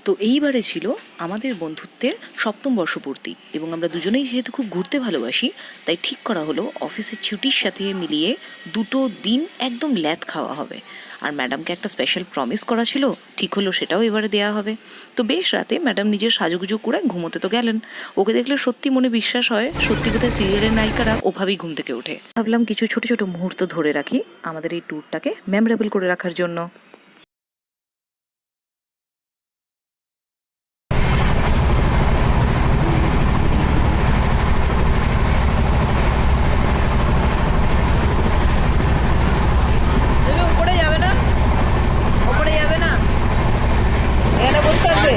তো এইবারে ছিল আমাদের বন্ধুত্বের সপ্তম বর্ষপূর্তি এবং আমরা দুজনেই যেহেতু খুব ঘুরতে ভালোবাসি, তাই ঠিক করা হলো অফিসের ছুটির সাথে মিলিয়ে 2 দিন একদম ল্যাদ খাওয়া হবে। আর ম্যাডামকে একটা স্পেশাল প্রমিস করা ছিল, ঠিক হলো সেটাও এবারে দেওয়া হবে। তো বেশ রাতে ম্যাডাম নিজের সাজুগুজু করে ঘুমোতে তো গেলেন। ওকে দেখলে সত্যি মনে বিশ্বাস হয় সত্যি কোথায় সিরিয়ালের নায়িকারা ওভাবেই ঘুম থেকে ওঠে। ভাবলাম কিছু ছোট ছোট মুহূর্ত ধরে রাখি আমাদের এই ট্যুরটাকে মেমোরেবল করে রাখার জন্য। উপরে যাবে না, উপরে যাবে না, এখানে বসে থাকবে।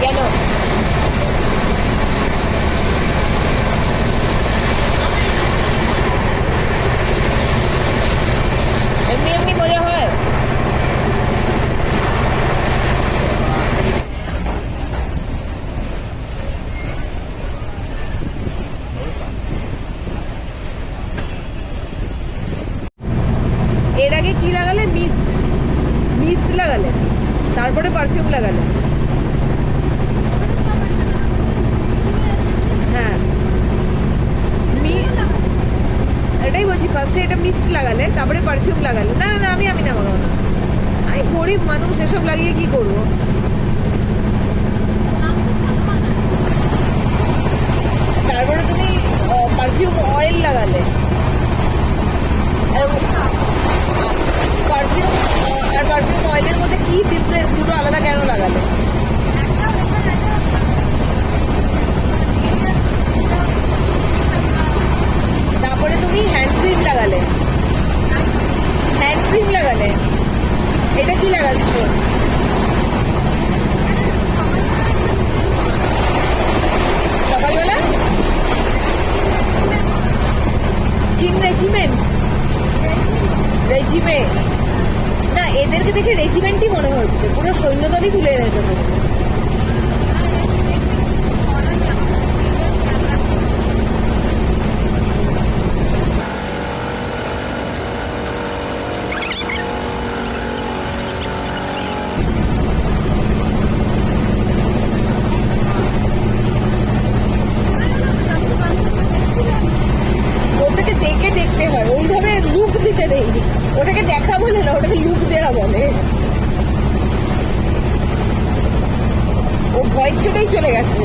কেন? এমনি এমনি মজা হয়। এর আগে কি লাগালে? মিস্ট মিস্ট লাগালে, তারপরে পারফিউম লাগালে। হ্যাঁ, এটাই বলছি, ফার্স্টে এটা মিস্ট লাগালে, তারপরে পারফিউম লাগালে। না না না, আমি না লাগাবো না, আমি গরিব মানুষ, এসব লাগিয়ে কি করবো। তারপরে তুমি পারফিউম অয়েল লাগালে। পারফিউম আর পারফিউম অয়েলের মধ্যে কি ডিফারেন্স? দুটো আলাদা কেন লাগালে? তারপরে তুমি হ্যান্ড ক্রিম লাগালে, হ্যান্ড ক্রিম লাগালে। এটা কি লাগাচ্ছ? সকালবেলা স্কিন রেজিমে না, এদেরকে দেখে রেজিমেন্টই মনে হচ্ছে, পুরো সৈন্যদলই তুলে এনেছে তুমি। ওটাকে দেখে দেখতে হয়, ওইভাবে লুক দিতে নেই। ওটাকে দেখা বলে না, ওটাকে লুক দেওয়া বলে। ও ভয়ের চোটেই চলে গেছে।